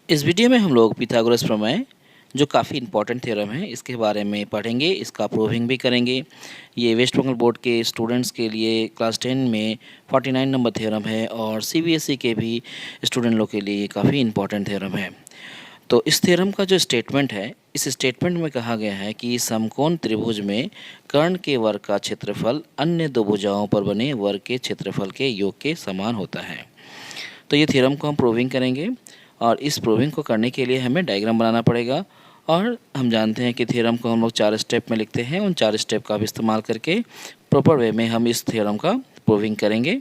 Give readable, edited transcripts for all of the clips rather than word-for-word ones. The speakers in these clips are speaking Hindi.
इस वीडियो में हम लोग पिथागोरस प्रमेय जो काफ़ी इंपॉर्टेंट थ्योरम है इसके बारे में पढ़ेंगे, इसका प्रूविंग भी करेंगे। ये वेस्ट बंगाल बोर्ड के स्टूडेंट्स के लिए क्लास 10 में 49 नंबर थ्योरम है और सीबीएसई के भी स्टूडेंट लोग के लिए ये काफ़ी इंपॉर्टेंट थ्योरम है। तो इस थ्योरम का जो स्टेटमेंट है, इस स्टेटमेंट में कहा गया है कि समकोण त्रिभुज में कर्ण के वर्ग का क्षेत्रफल अन्य दो भुजाओं पर बने वर्ग के क्षेत्रफल के योग के समान होता है। तो ये थ्योरम को हम प्रूविंग करेंगे और इस प्रूविंग को करने के लिए हमें डायग्राम बनाना पड़ेगा। और हम जानते हैं कि थ्योरम को हम लोग 4 स्टेप में लिखते हैं, उन 4 स्टेप का भी इस्तेमाल करके प्रॉपर वे में हम इस थ्योरम का प्रूविंग करेंगे।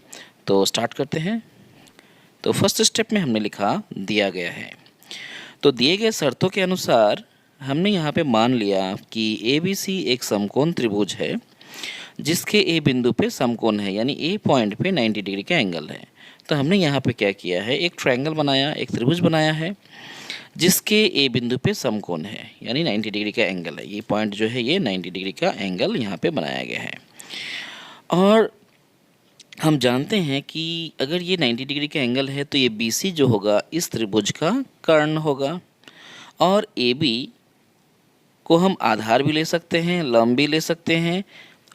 तो स्टार्ट करते हैं। तो फर्स्ट स्टेप में हमने लिखा दिया गया है। तो दिए गए शर्तों के अनुसार हमने यहाँ पे मान लिया कि ABC एक समकोण त्रिभुज है जिसके ए बिंदु पे समकोण है, यानी ए पॉइंट पे 90 डिग्री का एंगल है। तो हमने यहाँ पे क्या किया है, एक ट्रायंगल बनाया, एक त्रिभुज बनाया है जिसके ए बिंदु पे समकोण है, यानी 90 डिग्री का एंगल है। ये पॉइंट जो है ये 90 डिग्री का एंगल यहाँ पे बनाया गया है। और हम जानते हैं कि अगर ये 90 डिग्री का एंगल है तो ये BC जो होगा इस त्रिभुज का कर्ण होगा। और AB को हम आधार भी ले सकते हैं, लंब भी ले सकते हैं,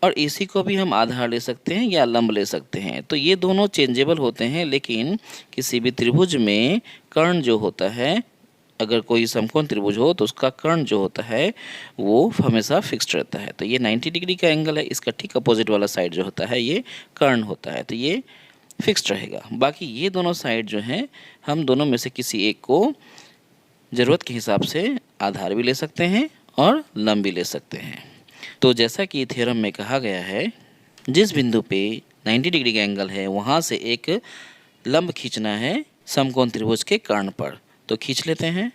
और AC को भी हम आधार ले सकते हैं या लंब ले सकते हैं। तो ये दोनों चेंजेबल होते हैं, लेकिन किसी भी त्रिभुज में कर्ण जो होता है, अगर कोई समकोण त्रिभुज हो तो उसका कर्ण जो होता है वो हमेशा फिक्स्ड रहता है। तो ये 90 डिग्री का एंगल है, इसका ठीक अपोजिट वाला साइड जो होता है ये कर्ण होता है, तो ये फिक्स्ड रहेगा। बाकी ये दोनों साइड जो हैं हम दोनों में से किसी एक को ज़रूरत के हिसाब से आधार भी ले सकते हैं और लंब भी ले सकते हैं। तो जैसा कि थ्योरम में कहा गया है, जिस बिंदु पे 90 डिग्री का एंगल है वहाँ से एक लंब खींचना है समकोण त्रिभुज के कर्ण पर। तो खींच लेते हैं।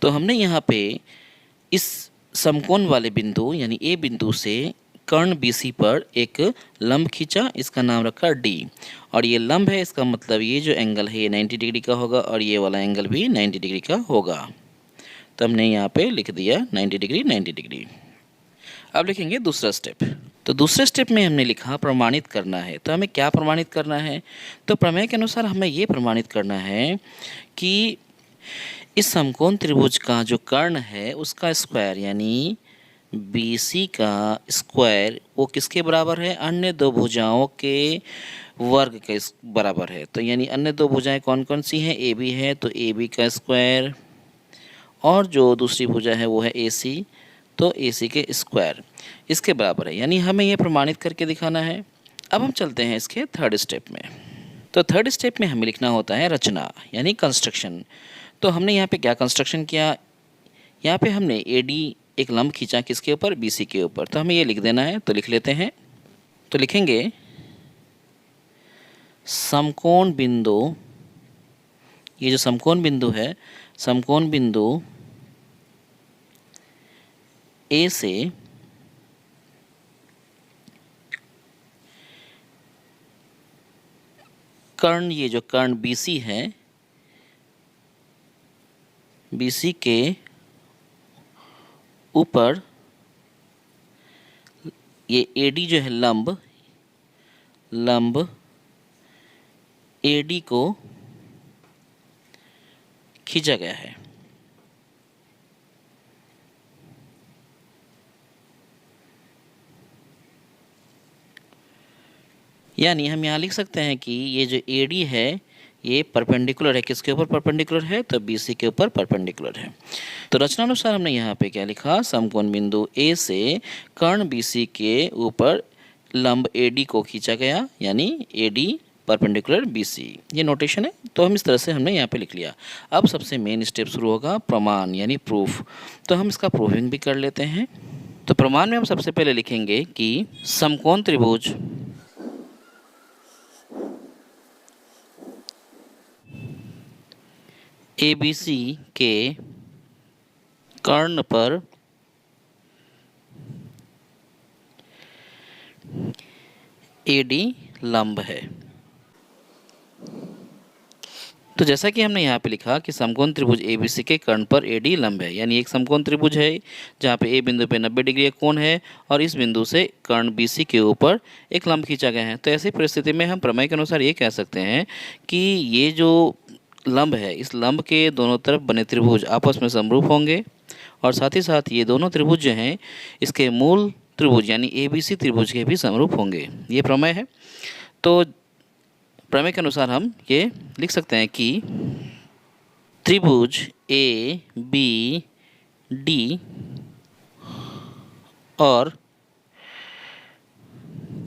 तो हमने यहाँ पे इस समकोण वाले बिंदु यानी ए बिंदु से कर्ण BC पर एक लंब खींचा, इसका नाम रखा D। और ये लंब है, इसका मतलब ये जो एंगल है ये 90 डिग्री का होगा और ये वाला एंगल भी 90 डिग्री का होगा। तो हमने यहाँ पे लिख दिया 90 डिग्री 90 डिग्री। अब लिखेंगे दूसरा स्टेप। तो दूसरे स्टेप में हमने लिखा प्रमाणित करना है। तो हमें क्या प्रमाणित करना है, तो प्रमेय के अनुसार हमें ये प्रमाणित करना है कि इस समकोण त्रिभुज का जो कर्ण है उसका स्क्वायर यानी BC का स्क्वायर वो किसके बराबर है, अन्य दो भुजाओं के वर्ग के बराबर है। तो यानी अन्य दो भुजाएं कौन कौन सी हैं, AB है तो AB का स्क्वायर, और जो दूसरी भुजा है वो है AC, तो AC के स्क्वायर इसके बराबर है। यानी हमें ये प्रमाणित करके दिखाना है। अब हम चलते हैं इसके थर्ड स्टेप में। तो थर्ड स्टेप में हमें लिखना होता है रचना यानी कंस्ट्रक्शन। तो हमने यहाँ पे क्या कंस्ट्रक्शन किया, यहाँ पे हमने AD एक लंब खींचा किसके ऊपर, BC के ऊपर। तो हमें ये लिख देना है, तो लिख लेते हैं। तो लिखेंगे समकोण बिंदु, ये जो समकोण बिंदु है, समकोण बिंदु A से कर्ण, ये जो कर्ण BC है, BC के ऊपर ये AD जो है लंब, लंब AD को खींचा गया है। यानी हम यहाँ लिख सकते हैं कि ये जो AD है ये परपेंडिकुलर है, किसके ऊपर परपेंडिकुलर है, तो BC के ऊपर परपेंडिकुलर है। तो रचनानुसार हमने यहाँ पे क्या लिखा, समकोण बिंदु A से कर्ण BC के ऊपर लंब AD को खींचा गया, यानी AD परपेंडिकुलर BC, ये नोटेशन है। तो हम इस तरह से हमने यहाँ पे लिख लिया। अब सबसे मेन स्टेप शुरू होगा प्रमाण यानी प्रूफ। तो हम इसका प्रूविंग भी कर लेते हैं। तो प्रमाण में हम सबसे पहले लिखेंगे कि समकोण त्रिभुज ABC के कर्ण पर AD लंब है। तो जैसा कि हमने यहाँ पे लिखा कि समकोण त्रिभुज ABC के कर्ण पर AD लंब है, यानी एक समकोण त्रिभुज है जहाँ पे A बिंदु पे 90 डिग्री का कोण है और इस बिंदु से कर्ण BC के ऊपर एक लंब खींचा गया है। तो ऐसी परिस्थिति में हम प्रमेय के अनुसार ये कह सकते हैं कि ये जो लंब है, इस लंब के दोनों तरफ बने त्रिभुज आपस में समरूप होंगे और साथ ही साथ ये दोनों त्रिभुज जो हैं इसके मूल त्रिभुज यानी ABC त्रिभुज के भी समरूप होंगे। ये प्रमेय है। तो प्रमेय के अनुसार हम ये लिख सकते हैं कि त्रिभुज ABD और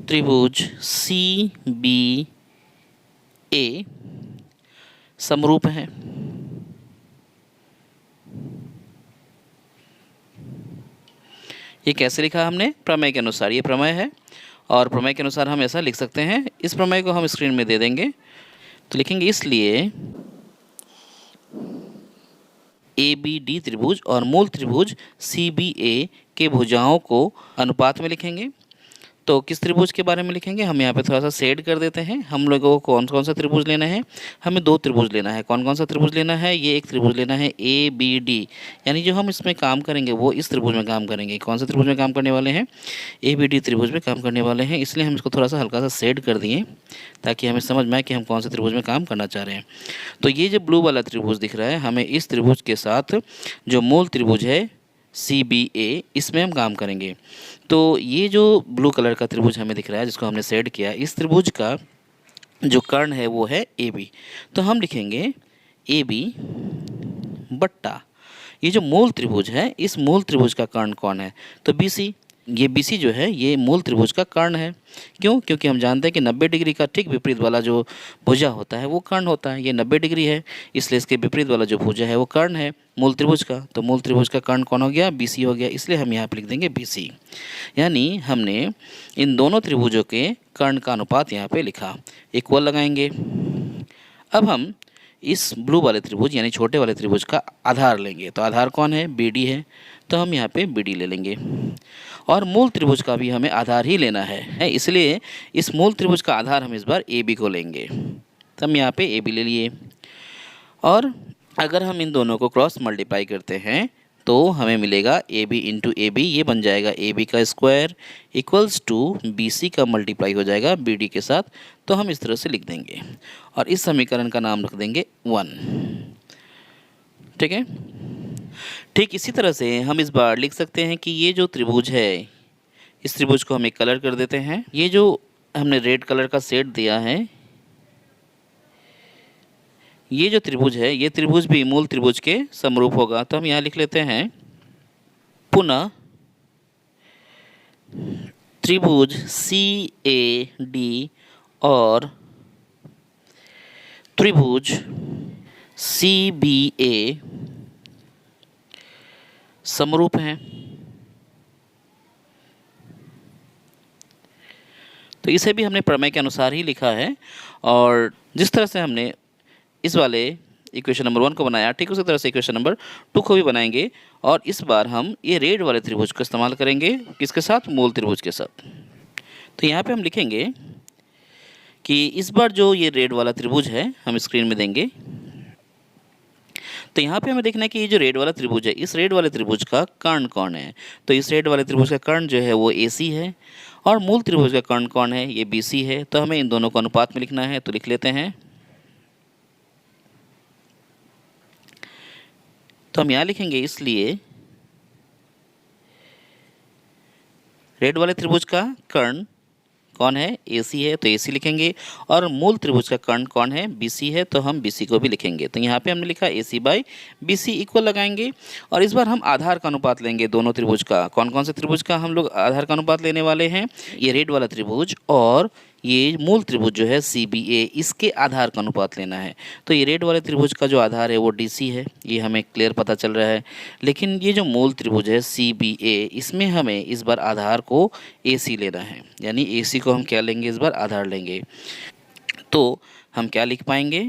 त्रिभुज CBA समरूप हैं। ये कैसे लिखा हमने? प्रमेय के अनुसार। ये प्रमेय है और प्रमेय के अनुसार हम ऐसा लिख सकते हैं। इस प्रमेय को हम स्क्रीन में दे देंगे। तो लिखेंगे इसलिए ABD त्रिभुज और मूल त्रिभुज CBA के भुजाओं को अनुपात में लिखेंगे। तो किस त्रिभुज के बारे में लिखेंगे? हम यहाँ पे थोड़ा सा शेड कर देते हैं। हम लोगों को कौन कौन सा त्रिभुज लेना है? हमें 2 त्रिभुज लेना है। कौन कौन सा त्रिभुज लेना है? ये एक त्रिभुज लेना है ABD, यानी जो हम इसमें काम करेंगे वो इस त्रिभुज में काम करेंगे। कौन सा त्रिभुज में काम करने वाले हैं? ABD त्रिभुज में काम करने वाले हैं। इसलिए हम इसको थोड़ा सा हल्का सा शेड कर दिए ताकि हमें समझ में आए कि हम कौन से त्रिभुज में काम करना चाह रहे हैं। तो ये जो ब्लू वाला त्रिभुज दिख रहा है, हमें इस त्रिभुज के साथ जो मूल त्रिभुज है CBA, इसमें हम काम करेंगे। तो ये जो ब्लू कलर का त्रिभुज हमें दिख रहा है जिसको हमने सेट किया, इस त्रिभुज का जो कर्ण है वो है AB। तो हम लिखेंगे AB बट्टा ये जो मूल त्रिभुज है, इस मूल त्रिभुज का कर्ण कौन है? तो BC। ये BC जो है ये मूल त्रिभुज का कर्ण है। क्यों? क्योंकि हम जानते हैं कि 90 डिग्री का ठीक विपरीत वाला जो भुजा होता है वो कर्ण होता है। ये 90 डिग्री है, इसलिए इसके विपरीत वाला जो भुजा है वो कर्ण है मूल त्रिभुज का। तो मूल त्रिभुज का कर्ण कौन हो गया? BC हो गया। इसलिए हम यहाँ पर लिख देंगे BC। यानी हमने इन दोनों त्रिभुजों के कर्ण का अनुपात यहाँ पे लिखा। इक्वल लगाएंगे। अब हम इस ब्लू वाले त्रिभुज यानी छोटे वाले त्रिभुज का आधार लेंगे। तो आधार कौन है? BD है। तो हम यहाँ पे BD ले लेंगे और मूल त्रिभुज का भी हमें आधार ही लेना है, इसलिए इस मूल त्रिभुज का आधार हम इस बार AB को लेंगे। तो हम यहाँ पे AB ले लिए और अगर हम इन दोनों को क्रॉस मल्टीप्लाई करते हैं तो हमें मिलेगा AB इंटू AB। ये बन जाएगा AB का स्क्वायर इक्वल्स टू BC का मल्टीप्लाई हो जाएगा BD के साथ। तो हम इस तरह से लिख देंगे और इस समीकरण का नाम रख देंगे 1। ठीक है। ठीक इसी तरह से हम इस बार लिख सकते हैं कि ये जो त्रिभुज है, इस त्रिभुज को हम एक कलर कर देते हैं। ये जो हमने रेड कलर का शेड दिया है, ये जो त्रिभुज है ये त्रिभुज भी मूल त्रिभुज के समरूप होगा। तो हम यहाँ लिख लेते हैं पुनः त्रिभुज CAD और त्रिभुज CBA समरूप हैं। तो इसे भी हमने प्रमेय के अनुसार ही लिखा है और जिस तरह से हमने इस वाले इक्वेशन नंबर 1 को बनाया, ठीक उसी तरह से इक्वेशन नंबर 2 को भी बनाएंगे। और इस बार हम ये रेड वाले त्रिभुज का इस्तेमाल करेंगे। किसके साथ? मूल त्रिभुज के साथ। तो यहाँ पे हम लिखेंगे कि इस बार जो ये रेड वाला त्रिभुज है हम स्क्रीन में देंगे। तो यहाँ पे हमें देखना है कि ये जो रेड वाला त्रिभुज है, इस रेड वाले त्रिभुज का कर्ण कौन है? तो इस रेड वाले त्रिभुज का कर्ण जो है वो AC है और मूल त्रिभुज का कर्ण कौन है? ये BC है। तो हमें इन दोनों को अनुपात में लिखना है। तो लिख लेते हैं। तो हम यहाँ लिखेंगे इसलिए रेड वाले त्रिभुज का कर्ण कौन है? AC है। तो AC लिखेंगे और मूल त्रिभुज का कर्ण कौन है? BC है। तो हम BC को भी लिखेंगे। तो यहाँ पे हमने लिखा AC बाई BC इक्वल लगाएंगे और इस बार हम आधार का अनुपात लेंगे दोनों त्रिभुज का। कौन कौन से त्रिभुज का हम लोग आधार का अनुपात लेने वाले हैं? ये रेड वाला त्रिभुज और ये मूल त्रिभुज जो है CBA, इसके आधार का अनुपात लेना है। तो ये रेड वाले त्रिभुज का जो आधार है वो DC है, ये हमें क्लियर पता चल रहा है। लेकिन ये जो मूल त्रिभुज है CBA, इसमें हमें इस बार आधार को AC लेना है। यानी AC को हम क्या लेंगे? इस बार आधार लेंगे। तो हम क्या लिख पाएंगे?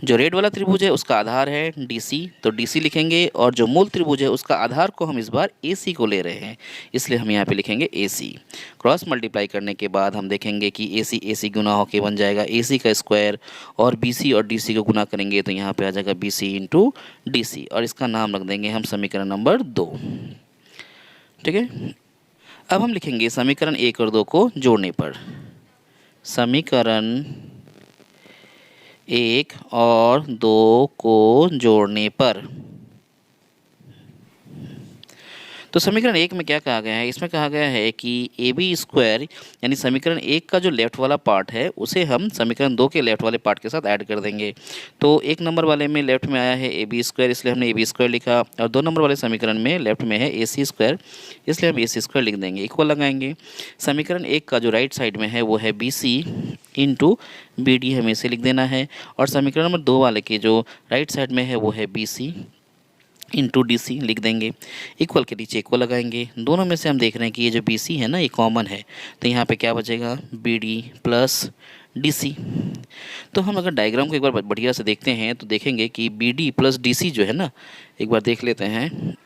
जो रेड वाला त्रिभुज है उसका आधार है DC, तो DC लिखेंगे, और जो मूल त्रिभुज है उसका आधार को हम इस बार AC को ले रहे हैं, इसलिए हम यहाँ पे लिखेंगे AC। क्रॉस मल्टीप्लाई करने के बाद हम देखेंगे कि AC AC गुना होके बन जाएगा AC का स्क्वायर, और BC और DC को गुना करेंगे तो यहाँ पे आ जाएगा BC इंटू DC, और इसका नाम रख देंगे हम समीकरण नंबर 2। ठीक है, अब हम लिखेंगे समीकरण 1 और 2 को जोड़ने पर। समीकरण 1 और 2 को जोड़ने पर, तो समीकरण 1 में क्या कहा गया है, इसमें कहा गया है कि AB स्क्वायर यानी समीकरण 1 का जो लेफ्ट वाला पार्ट है उसे हम समीकरण 2 के लेफ्ट वाले पार्ट के साथ ऐड कर देंगे। तो 1 नंबर वाले में लेफ्ट में आया है AB स्क्वायर, इसलिए हमने AB स्क्वायर लिखा, और 2 नंबर वाले समीकरण में लेफ्ट में है AC स्क्वायर, इसलिए हम AC स्क्वायर लिख देंगे, इक्वल लगाएंगे। समीकरण 1 का जो राइट साइड में है वो है BC इंटू BD, हमें इसे लिख देना है, और समीकरण नंबर 2 वाले के जो राइट साइड में है वो है BC इंटू DC लिख देंगे, इक्वल के नीचे इक्वल लगाएंगे। दोनों में से हम देख रहे हैं कि ये जो BC है ना ये कॉमन है, तो यहाँ पे क्या बचेगा BD प्लस DC। तो हम अगर डायग्राम को एक बार बढ़िया से देखते हैं तो देखेंगे कि BD प्लस DC जो है ना, एक बार देख लेते हैं,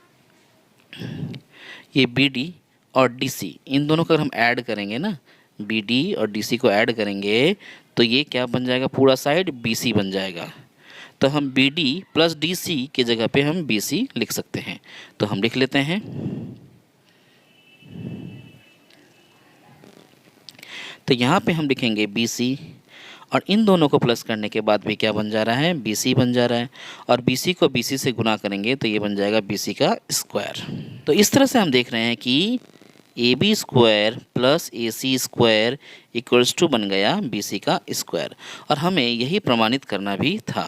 ये BD और DC इन दोनों को अगर हम ऐड करेंगे ना, BD और DC को ऐड करेंगे तो ये क्या बन जाएगा, पूरा साइड BC बन जाएगा। तो हम BD प्लस DC की जगह पे हम BC लिख सकते हैं, तो हम लिख लेते हैं। तो यहाँ पे हम लिखेंगे BC, और इन दोनों को प्लस करने के बाद भी क्या बन जा रहा है, BC बन जा रहा है, और BC को BC से गुना करेंगे तो ये बन जाएगा BC का स्क्वायर। तो इस तरह से हम देख रहे हैं कि AB square plus AC square equals to बन गया BC का स्क्वायर, और हमें यही प्रमाणित करना भी था।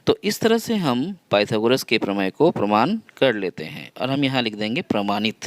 तो इस तरह से हम पाइथागोरस के प्रमेय को प्रमाण कर लेते हैं, और हम यहाँ लिख देंगे प्रमाणित।